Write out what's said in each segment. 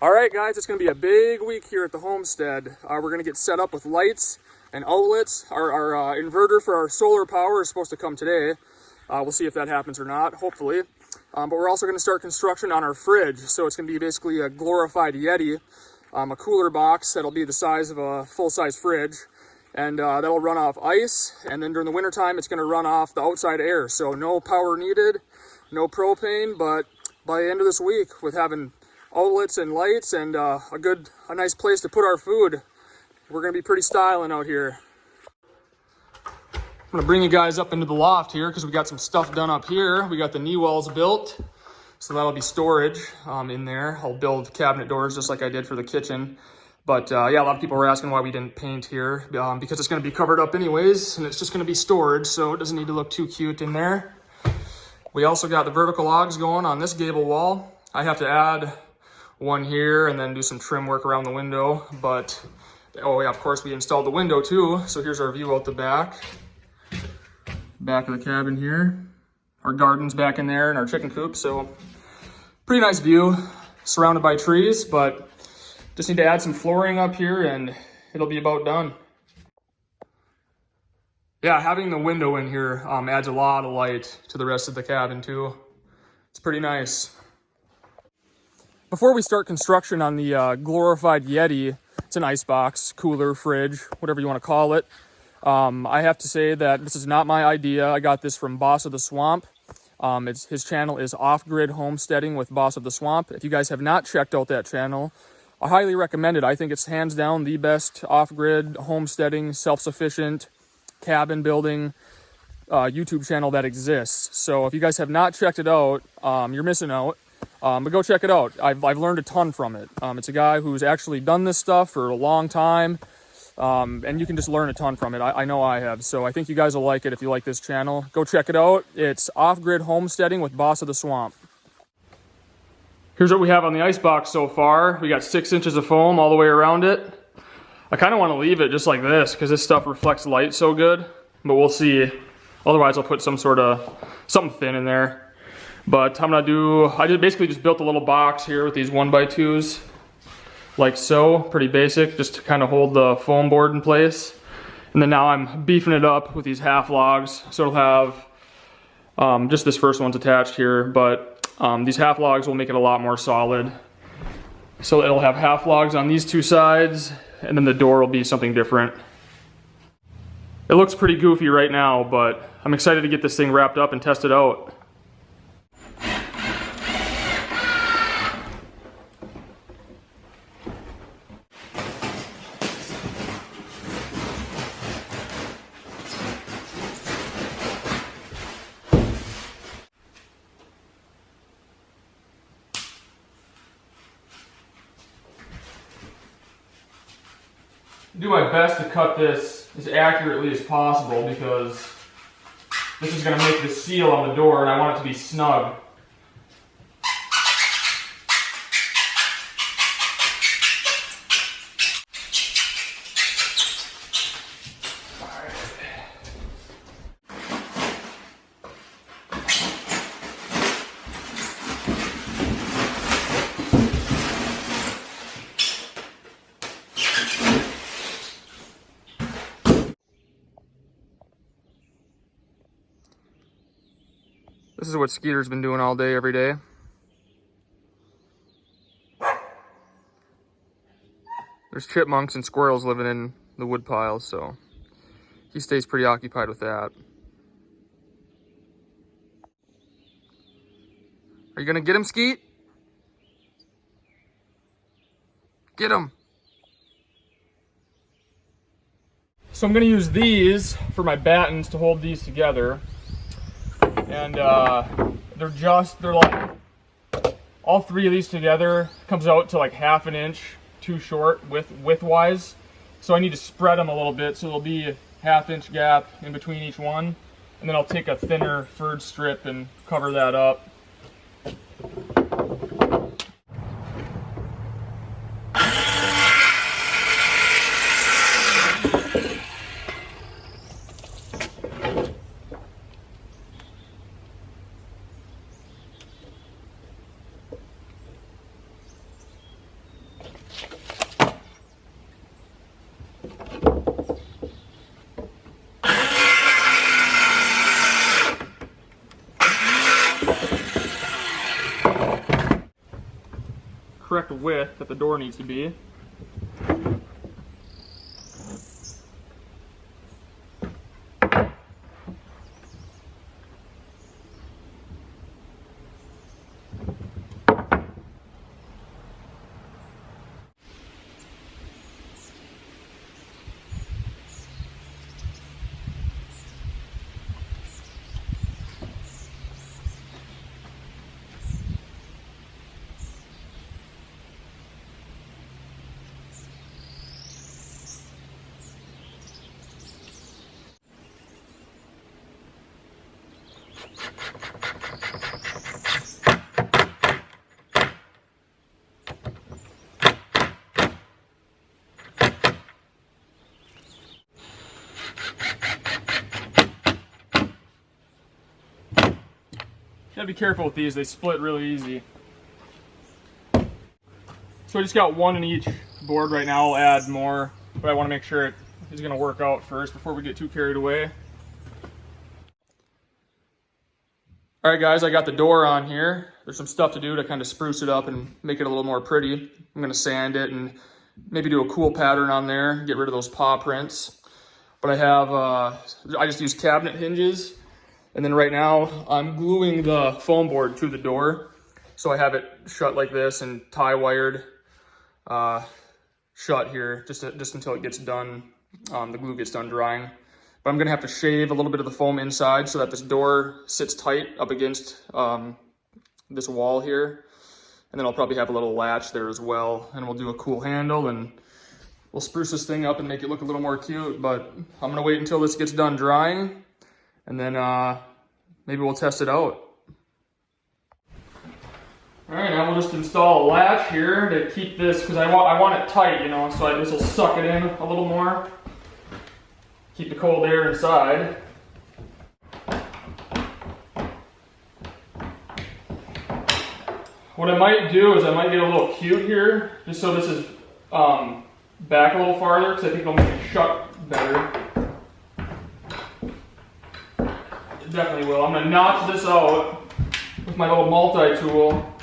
All right, guys, it's going to be a big week here at the homestead. We're going to get set up with lights and outlets. Our inverter for our solar power is supposed to come today. We'll see if that happens or not, hopefully. But we're also going to start construction on our fridge. So it's going to be basically a glorified Yeti, a cooler box that'll be the size of a full-size fridge. And that'll run off ice. And then during the wintertime, it's going to run off the outside air. So no power needed, no propane. But by the end of this week, with having outlets and lights and a nice place to put our food, we're gonna be pretty styling out here. I'm gonna bring you guys up into the loft here because we got some stuff done up here. We got the knee walls built, so that'll be storage in there. I'll build cabinet doors just like I did for the kitchen. But yeah, a lot of people were asking why we didn't paint here because it's gonna be covered up anyways, and it's just gonna be storage, so it doesn't need to look too cute in there. We also got the vertical logs going on this gable wall. I have to add one here and then do some trim work around the window, but oh yeah, of course we installed the window too. So here's our view out the back of the cabin here. Our garden's back in there and our chicken coop, so pretty nice view, surrounded by trees, but just need to add some flooring up here and it'll be about done. Yeah, having the window in here adds a lot of light to the rest of the cabin too. It's pretty nice. Before we start construction on the glorified Yeti, it's an icebox, cooler, fridge, whatever you want to call it. I have to say that this is not my idea. I got this from Boss of the Swamp. His channel is Off-Grid Homesteading with Boss of the Swamp. If you guys have not checked out that channel, I highly recommend it. I think it's hands down the best off-grid homesteading, self-sufficient cabin building YouTube channel that exists. So if you guys have not checked it out, you're missing out. But go check it out. I've learned a ton from it. It's a guy who's actually done this stuff for a long time, and you can just learn a ton from it. I know I have, so I think you guys will like it if you like this channel. Go check it out. It's Off-Grid Homesteading with Boss of the Swamp. Here's what we have on the icebox so far. We got 6 inches of foam all the way around it. I kind of want to leave it just like this because this stuff reflects light so good, but we'll see. Otherwise, I'll put something thin in there. But I basically just built a little box here with these 1x2s, like so, pretty basic, just to kind of hold the foam board in place. And then now I'm beefing it up with these half logs, so it'll have, just this first one's attached here, but these half logs will make it a lot more solid. So it'll have half logs on these two sides, and then the door will be something different. It looks pretty goofy right now, but I'm excited to get this thing wrapped up and test it out. Do my best to cut this as accurately as possible because this is going to make the seal on the door and I want it to be snug. This is what Skeeter's been doing all day, every day. There's chipmunks and squirrels living in the wood piles, so he stays pretty occupied with that. Are you gonna get him, Skeet? Get him! So I'm gonna use these for my battens to hold these together. And they're like, all three of these together comes out to like ½ an inch too short width-wise. So I need to spread them a little bit so there'll be a ½ inch gap in between each one. And then I'll take a thinner furred strip and cover that up. correct width that the door needs to be. You gotta be careful with these, they split really easy. So I just got one in each board right now. I'll add more, but I want to make sure it is going to work out first before we get too carried away. Alright guys, I got the door on here. There's some stuff to do to kind of spruce it up and make it a little more pretty. I'm going to sand it and maybe do a cool pattern on there, get rid of those paw prints. But I have, I just use cabinet hinges. And then right now, I'm gluing the foam board to the door. So I have it shut like this and tie wired shut here just until it gets done, the glue gets done drying. But I'm gonna have to shave a little bit of the foam inside so that this door sits tight up against this wall here. And then I'll probably have a little latch there as well. And we'll do a cool handle and we'll spruce this thing up and make it look a little more cute. But I'm gonna wait until this gets done drying. And then maybe we'll test it out. All right, now we'll just install a latch here to keep this, because I want it tight, you know, so this will suck it in a little more. Keep the cold air inside. What I might do is I might get a little cute here, just so this is back a little farther, because I think it'll make it shut better. Definitely will. I'm going to notch this out with my little multi-tool.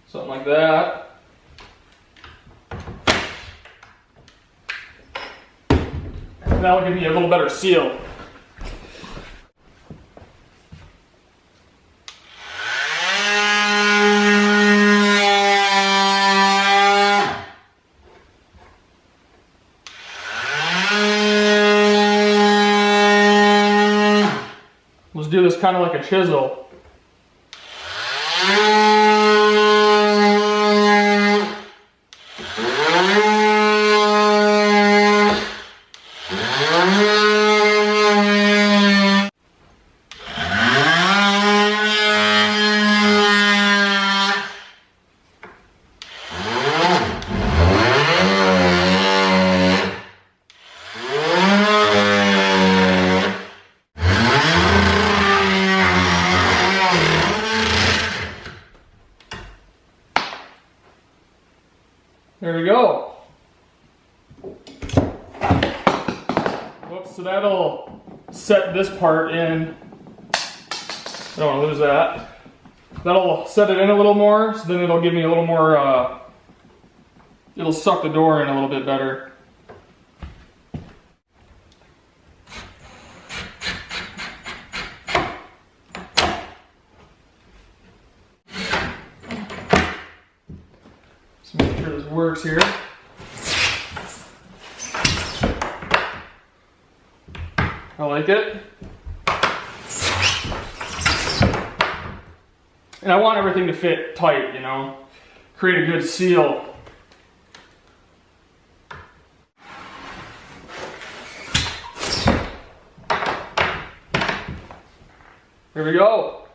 Something like that. And that'll give me a little better seal. Let's do this kind of like a chisel. There we go. Whoops, so that'll set this part in. I don't want to lose that. That'll set it in a little more, so then it'll give me a little more, it'll suck the door in a little bit better. Make sure this works here. I like it. And I want everything to fit tight, you know, create a good seal. Here we go.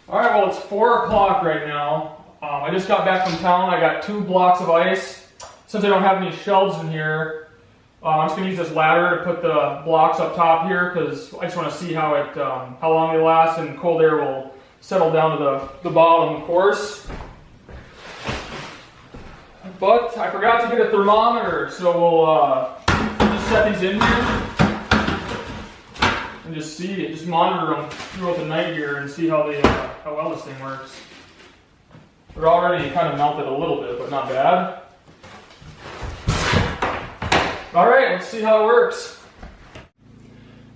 All right, well, it's 4 o'clock right now. I just got back from town. I got 2 blocks of ice. Since I don't have any shelves in here, I'm just going to use this ladder to put the blocks up top here because I just want to see how long they last, and cold air will settle down to the bottom, of course. But I forgot to get a thermometer, so we'll just set these in here and just monitor them throughout the night here and see how well this thing works. They're already kind of melted a little bit, but not bad. All right, let's see how it works.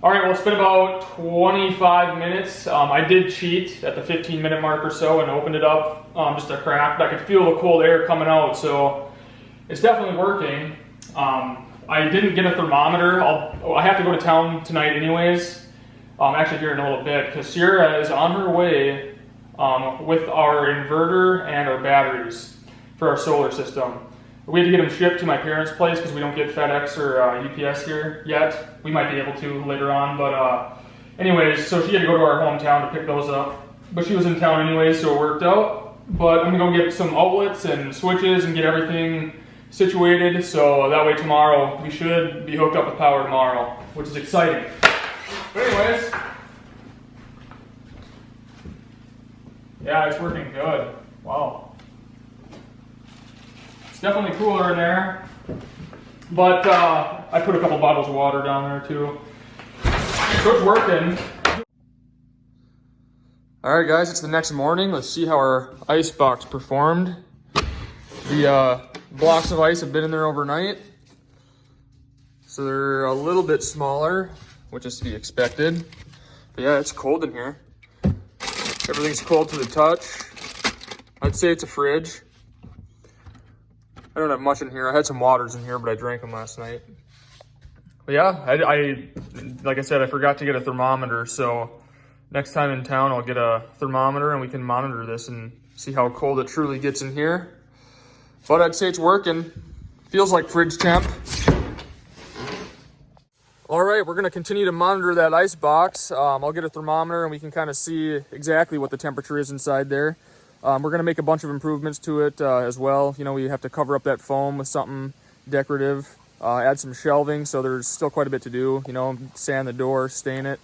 All right, well, it's been about 25 minutes. I did cheat at the 15-minute mark or so and opened it up just a crack, but I could feel the cold air coming out, so it's definitely working. I didn't get a thermometer. I have to go to town tonight anyways, actually here in a little bit, because Sierra is on her way with our inverter and our batteries for our solar system. We had to get them shipped to my parents' place because we don't get FedEx or UPS here yet. We might be able to later on, but anyways, so she had to go to our hometown to pick those up. But she was in town anyways, so it worked out. But I'm gonna go get some outlets and switches and get everything situated, so that way tomorrow we should be hooked up with power tomorrow, which is exciting. But anyways, yeah, it's working good. Wow. It's definitely cooler in there, but I put a couple bottles of water down there too. So it's working. All right, guys, it's the next morning. Let's see how our ice box performed. The blocks of ice have been in there overnight, so they're a little bit smaller, which is to be expected. But yeah, it's cold in here. Everything's cold to the touch. I'd say it's a fridge. I don't have much in here. I had some waters in here, but I drank them last night. But yeah, I like I said, I forgot to get a thermometer, so next time in town I'll get a thermometer and we can monitor this and see how cold it truly gets in here. But I'd say it's working. Feels like fridge temp. All right, we're gonna continue to monitor that ice box. I'll get a thermometer and we can kind of see exactly what the temperature is inside there. We're gonna make a bunch of improvements to it as well. You know, we have to cover up that foam with something decorative, add some shelving, so there's still quite a bit to do. You know, sand the door, stain it.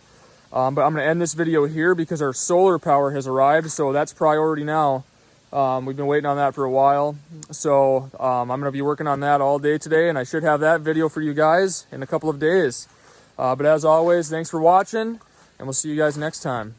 But I'm gonna end this video here because our solar power has arrived, so that's priority now. We've been waiting on that for a while. So I'm gonna be working on that all day today, and I should have that video for you guys in a couple of days. But as always, thanks for watching, and we'll see you guys next time.